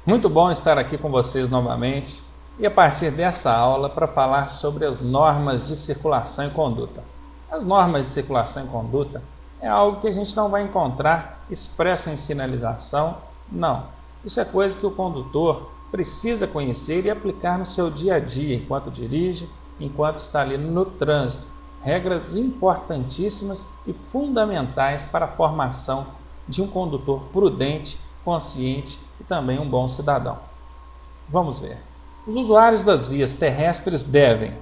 Muito bom estar aqui com vocês novamente e a partir dessa aula para falar sobre as normas de circulação e conduta. As normas de circulação e conduta é algo que a gente não vai encontrar expresso em sinalização, não. Isso é coisa que o condutor precisa conhecer e aplicar no seu dia a dia, enquanto dirige, enquanto está ali no trânsito. Regras importantíssimas e fundamentais para a formação de um condutor prudente, consciente e também um bom cidadão. Vamos ver. Os usuários das vias terrestres devem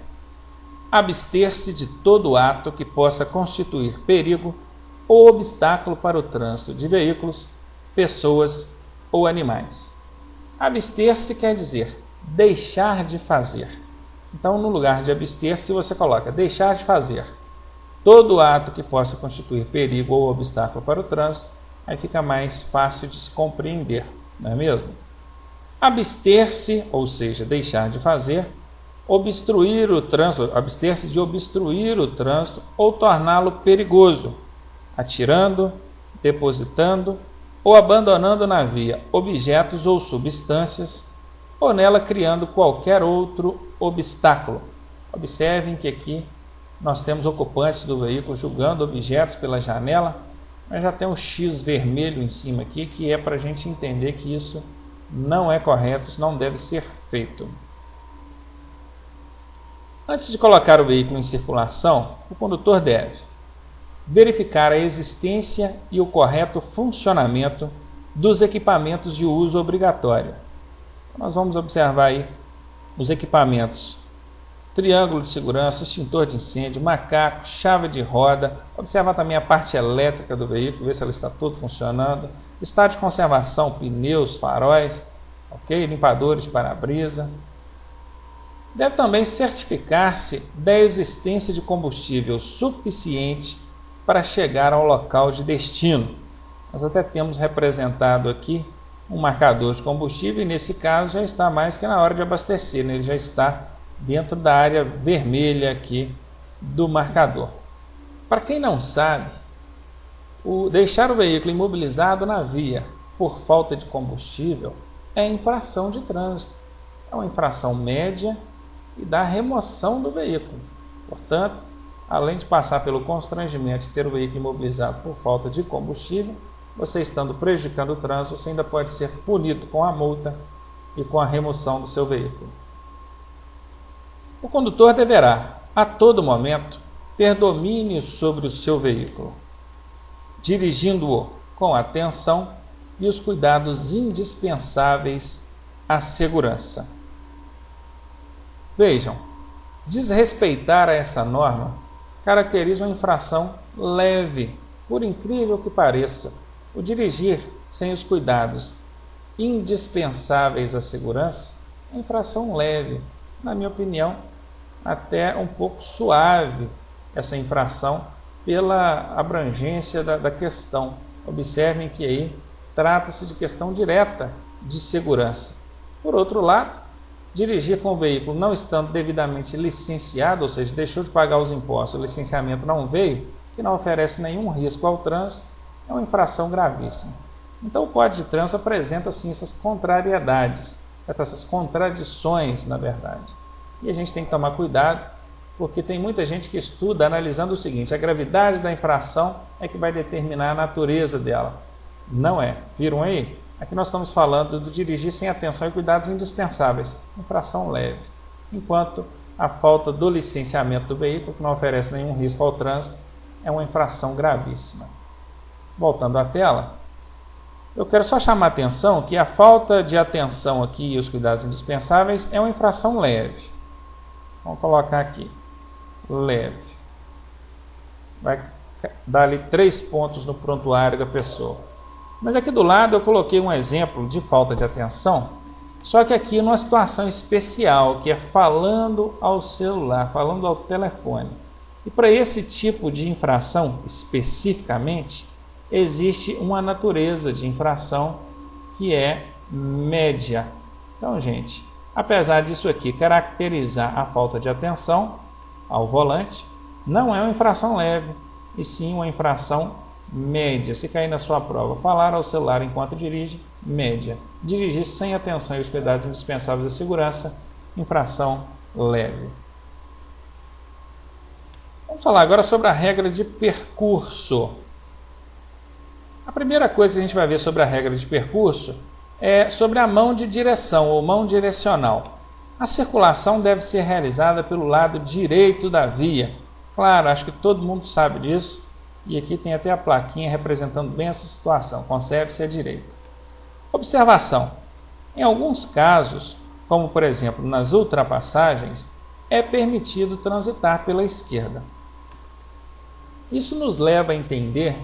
abster-se de todo ato que possa constituir perigo ou obstáculo para o trânsito de veículos, pessoas ou animais. Abster-se quer dizer deixar de fazer. Então, no lugar de abster-se, você coloca deixar de fazer todo ato que possa constituir perigo ou obstáculo para o trânsito, aí fica mais fácil de se compreender, não é mesmo? Abster-se, ou seja, deixar de fazer, obstruir o trânsito, abster-se de obstruir o trânsito ou torná-lo perigoso, atirando, depositando ou abandonando na via objetos ou substâncias, ou nela criando qualquer outro obstáculo. Observem que aqui nós temos ocupantes do veículo jogando objetos pela janela, mas já tem um X vermelho em cima aqui, que é para a gente entender que isso não é correto, isso não deve ser feito. Antes de colocar o veículo em circulação, o condutor deve verificar a existência e o correto funcionamento dos equipamentos de uso obrigatório. Nós vamos observar aí os equipamentos: triângulo de segurança, extintor de incêndio, macaco, chave de roda. Observar também a parte elétrica do veículo, ver se ela está tudo funcionando. Estado de conservação, pneus, faróis, ok? Limpadores, para-brisa. Deve também certificar-se da existência de combustível suficiente para chegar ao local de destino. Nós até temos representado aqui um marcador de combustível e nesse caso já está mais que na hora de abastecer, né? Ele já está dentro da área vermelha aqui do marcador. Para quem não sabe, deixar o veículo imobilizado na via por falta de combustível é infração de trânsito. É uma infração média e da remoção do veículo. Portanto, além de passar pelo constrangimento de ter o veículo imobilizado por falta de combustível, você estando prejudicando o trânsito, você ainda pode ser punido com a multa e com a remoção do seu veículo. O condutor deverá, a todo momento, ter domínio sobre o seu veículo, dirigindo-o com atenção e os cuidados indispensáveis à segurança. Vejam, desrespeitar a essa norma caracteriza uma infração leve, por incrível que pareça. O dirigir sem os cuidados indispensáveis à segurança é infração leve. Na minha opinião, até um pouco suave essa infração pela abrangência da questão. Observem que aí trata-se de questão direta de segurança. Por outro lado, dirigir com o veículo não estando devidamente licenciado, ou seja, deixou de pagar os impostos, o licenciamento não veio, que não oferece nenhum risco ao trânsito, é uma infração gravíssima. Então o Código de Trânsito apresenta sim essas contrariedades, essas contradições, na verdade. E a gente tem que tomar cuidado, porque tem muita gente que estuda analisando o seguinte: a gravidade da infração é que vai determinar a natureza dela. Não é. Viram aí? Aqui nós estamos falando do dirigir sem atenção e cuidados indispensáveis, infração leve. Enquanto a falta do licenciamento do veículo, que não oferece nenhum risco ao trânsito, é uma infração gravíssima. Voltando à tela, eu quero só chamar a atenção que a falta de atenção aqui e os cuidados indispensáveis é uma infração leve. Vamos colocar aqui, leve. Vai dar ali 3 pontos no prontuário da pessoa. Mas aqui do lado eu coloquei um exemplo de falta de atenção, só que aqui numa situação especial, que é falando ao celular, falando ao telefone. E para esse tipo de infração, especificamente, existe uma natureza de infração que é média. Então, gente, apesar disso aqui caracterizar a falta de atenção ao volante, não é uma infração leve, e sim uma infração média. Se cair na sua prova, falar ao celular enquanto dirige, média. Dirigir sem atenção aos cuidados indispensáveis de segurança, infração leve. Vamos falar agora sobre a regra de percurso. A primeira coisa que a gente vai ver sobre a regra de percurso é sobre a mão de direção ou mão direcional. A circulação deve ser realizada pelo lado direito da via. Claro, acho que todo mundo sabe disso. E aqui tem até a plaquinha representando bem essa situação. Conserve-se à direita. Observação. Em alguns casos, como por exemplo nas ultrapassagens, é permitido transitar pela esquerda. Isso nos leva a entender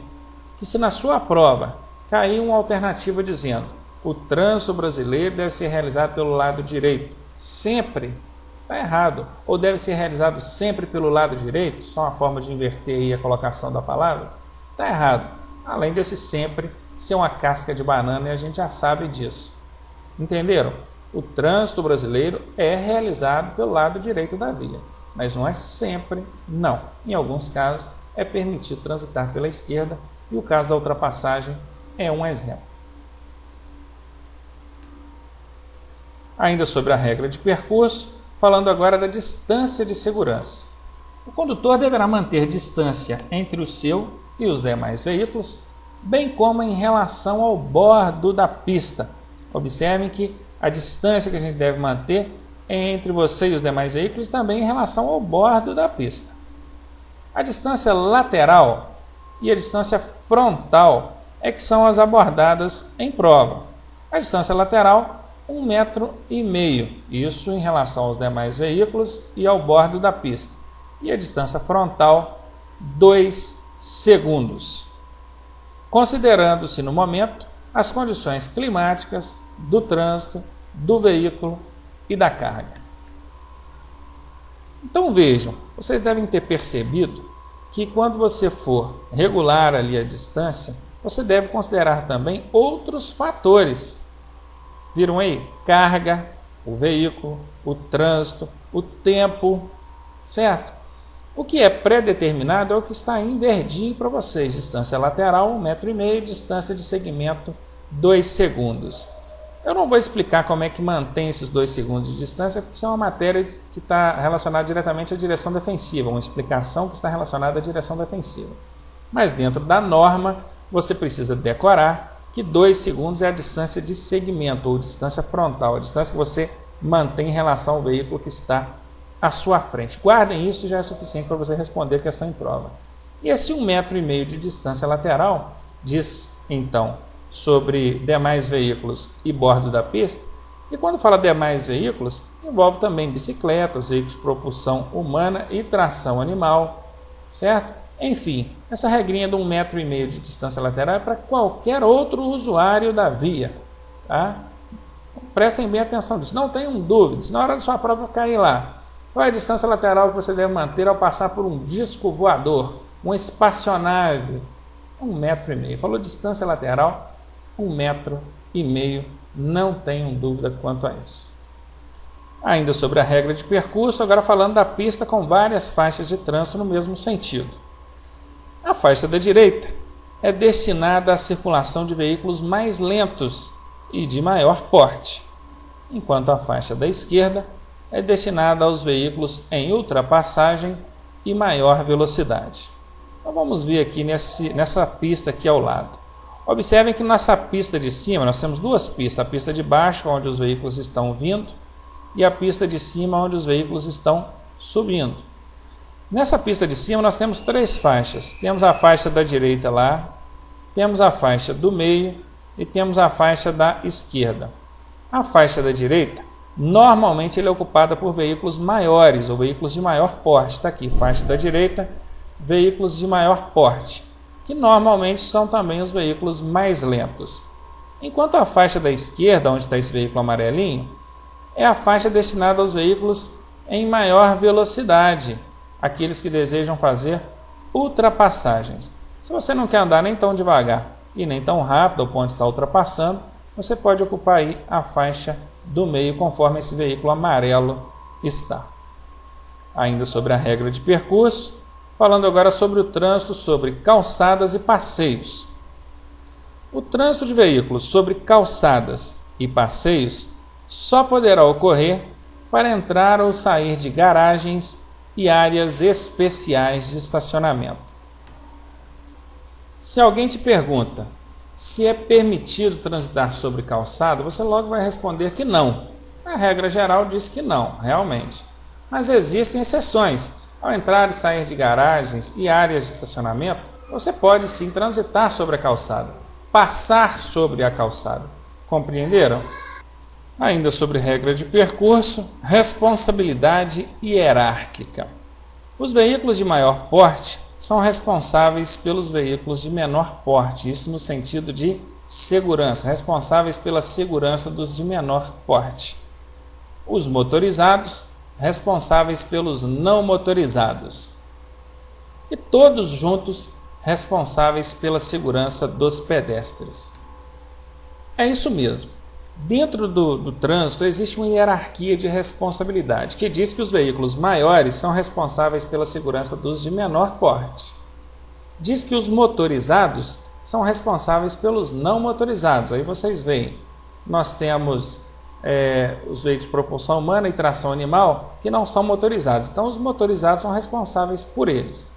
que se na sua prova cair uma alternativa dizendo o trânsito brasileiro deve ser realizado pelo lado direito, sempre, está errado. Ou deve ser realizado sempre pelo lado direito, só uma forma de inverter aí a colocação da palavra, está errado. Além desse sempre ser uma casca de banana e a gente já sabe disso. Entenderam? O trânsito brasileiro é realizado pelo lado direito da via, mas não é sempre, não. Em alguns casos é permitido transitar pela esquerda e o caso da ultrapassagem é um exemplo. Ainda sobre a regra de percurso, falando agora da distância de segurança. O condutor deverá manter distância entre o seu e os demais veículos, bem como em relação ao bordo da pista. Observem que a distância que a gente deve manter é entre você e os demais veículos, também em relação ao bordo da pista. A distância lateral e a distância frontal é que são as abordadas em prova. A distância lateral, 1,5 m, isso em relação aos demais veículos e ao bordo da pista. E a distância frontal, 2 segundos. Considerando-se no momento as condições climáticas, do trânsito, do veículo e da carga. Então vejam, vocês devem ter percebido que quando você for regular ali a distância, você deve considerar também outros fatores. Viram aí? Carga, o veículo, o trânsito, o tempo, certo? O que é pré-determinado é o que está em verdinho para vocês. Distância lateral, 1,5 m, distância de segmento, 2 segundos. Eu não vou explicar como é que mantém esses 2 segundos de distância, porque isso é uma matéria que está relacionada diretamente à direção defensiva, uma explicação que está relacionada à direção defensiva. Mas dentro da norma, você precisa decorar que 2 segundos é a distância de segmento, ou distância frontal, a distância que você mantém em relação ao veículo que está à sua frente. Guardem isso, já é suficiente para você responder a questão em prova. E esse 1,5 m de distância lateral diz, então, sobre demais veículos e bordo da pista. E quando fala demais veículos, envolve também bicicletas, veículos de propulsão humana e tração animal, certo? Enfim, essa regrinha de 1,5 m de distância lateral é para qualquer outro usuário da via, tá? Prestem bem atenção nisso, não tenham dúvidas. Na hora da sua prova cair lá, qual é a distância lateral que você deve manter ao passar por um disco voador, uma espaçonave? 1,5 m. Falou distância lateral, 1,5 m, não tenham dúvida quanto a isso. Ainda sobre a regra de percurso, agora falando da pista com várias faixas de trânsito no mesmo sentido. A faixa da direita é destinada à circulação de veículos mais lentos e de maior porte, enquanto a faixa da esquerda é destinada aos veículos em ultrapassagem e maior velocidade. Então vamos ver aqui nessa pista aqui ao lado. Observem que nessa pista de cima, nós temos duas pistas, a pista de baixo, onde os veículos estão vindo, e a pista de cima, onde os veículos estão subindo. Nessa pista de cima, nós temos 3 faixas. Temos a faixa da direita lá, temos a faixa do meio e temos a faixa da esquerda. A faixa da direita, normalmente, ela é ocupada por veículos maiores, ou veículos de maior porte. Está aqui, faixa da direita, veículos de maior porte, que normalmente são também os veículos mais lentos. Enquanto a faixa da esquerda, onde está esse veículo amarelinho, é a faixa destinada aos veículos em maior velocidade, aqueles que desejam fazer ultrapassagens. Se você não quer andar nem tão devagar e nem tão rápido ao ponto de estar ultrapassando, você pode ocupar aí a faixa do meio, conforme esse veículo amarelo está. Ainda sobre a regra de percurso, falando agora sobre o trânsito, sobre calçadas e passeios. O trânsito de veículos sobre calçadas e passeios só poderá ocorrer para entrar ou sair de garagens e áreas especiais de estacionamento. Se alguém te pergunta se é permitido transitar sobre calçada, você logo vai responder que não. A regra geral diz que não, realmente. Mas existem exceções. Ao entrar e sair de garagens e áreas de estacionamento, você pode sim transitar sobre a calçada, passar sobre a calçada. Compreenderam? Ainda sobre regra de percurso, responsabilidade hierárquica. Os veículos de maior porte são responsáveis pelos veículos de menor porte, isso no sentido de segurança, responsáveis pela segurança dos de menor porte. Os motorizados, responsáveis pelos não motorizados. E todos juntos, responsáveis pela segurança dos pedestres. É isso mesmo. Dentro do trânsito existe uma hierarquia de responsabilidade, que diz que os veículos maiores são responsáveis pela segurança dos de menor porte. Diz que os motorizados são responsáveis pelos não motorizados. Aí vocês veem, nós temos os veículos de propulsão humana e tração animal que não são motorizados. Então os motorizados são responsáveis por eles.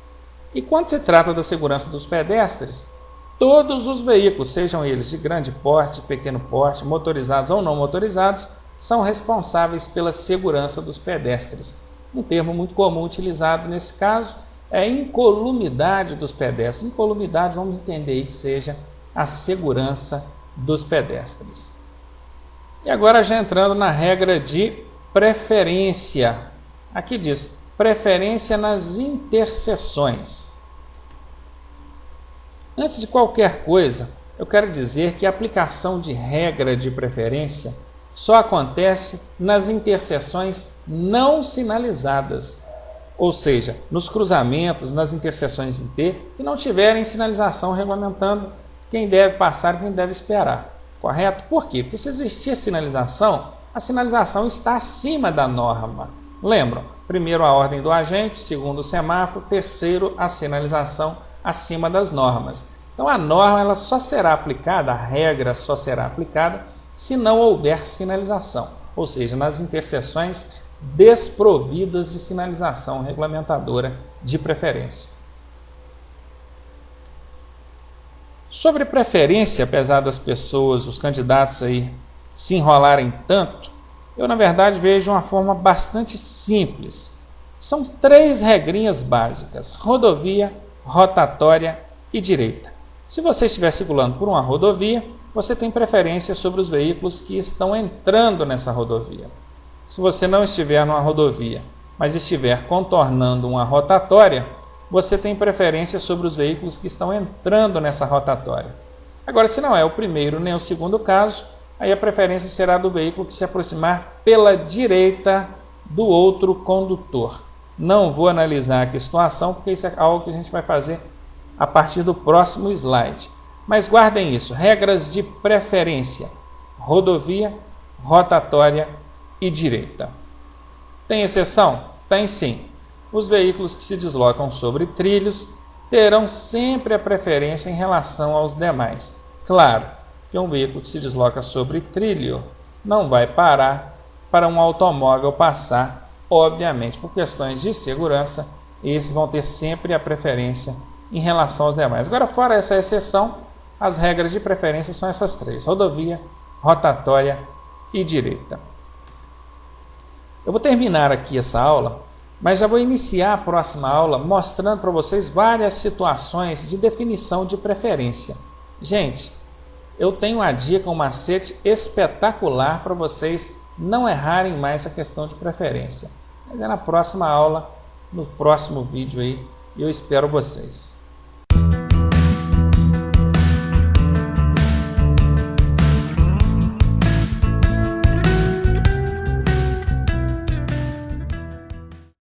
E quando se trata da segurança dos pedestres, todos os veículos, sejam eles de grande porte, de pequeno porte, motorizados ou não motorizados, são responsáveis pela segurança dos pedestres. Um termo muito comum utilizado nesse caso é a incolumidade dos pedestres. Incolumidade, vamos entender aí que seja a segurança dos pedestres. E agora já entrando na regra de preferência. Aqui diz, preferência nas interseções. Antes de qualquer coisa, eu quero dizer que a aplicação de regra de preferência só acontece nas interseções não sinalizadas, ou seja, nos cruzamentos, nas interseções em T, que não tiverem sinalização regulamentando quem deve passar e quem deve esperar. Correto? Por quê? Porque se existir sinalização, a sinalização está acima da norma. Lembram? Primeiro a ordem do agente, segundo o semáforo, terceiro a sinalização acima das normas. Então a norma ela só será aplicada, a regra só será aplicada se não houver sinalização, ou seja, nas interseções desprovidas de sinalização regulamentadora de preferência. Sobre preferência, apesar das pessoas, os candidatos aí se enrolarem tanto, eu na verdade vejo uma forma bastante simples. São 3 regrinhas básicas: rodovia, rotatória e direita. Se você estiver circulando por uma rodovia, você tem preferência sobre os veículos que estão entrando nessa rodovia. Se você não estiver numa rodovia, mas estiver contornando uma rotatória, você tem preferência sobre os veículos que estão entrando nessa rotatória. Agora, se não é o primeiro nem o segundo caso, aí a preferência será do veículo que se aproximar pela direita do outro condutor. Não vou analisar aqui a situação, porque isso é algo que a gente vai fazer a partir do próximo slide. Mas guardem isso, regras de preferência: rodovia, rotatória e direita. Tem exceção? Tem sim. Os veículos que se deslocam sobre trilhos terão sempre a preferência em relação aos demais. Claro que um veículo que se desloca sobre trilho não vai parar para um automóvel passar, obviamente, por questões de segurança, esses vão ter sempre a preferência em relação aos demais. Agora, fora essa exceção, as regras de preferência são essas 3: rodovia, rotatória e direita. Eu vou terminar aqui essa aula, mas já vou iniciar a próxima aula mostrando para vocês várias situações de definição de preferência. Gente, eu tenho uma dica, um macete espetacular para vocês não errarem mais a questão de preferência. Mas é na próxima aula, no próximo vídeo aí, e eu espero vocês.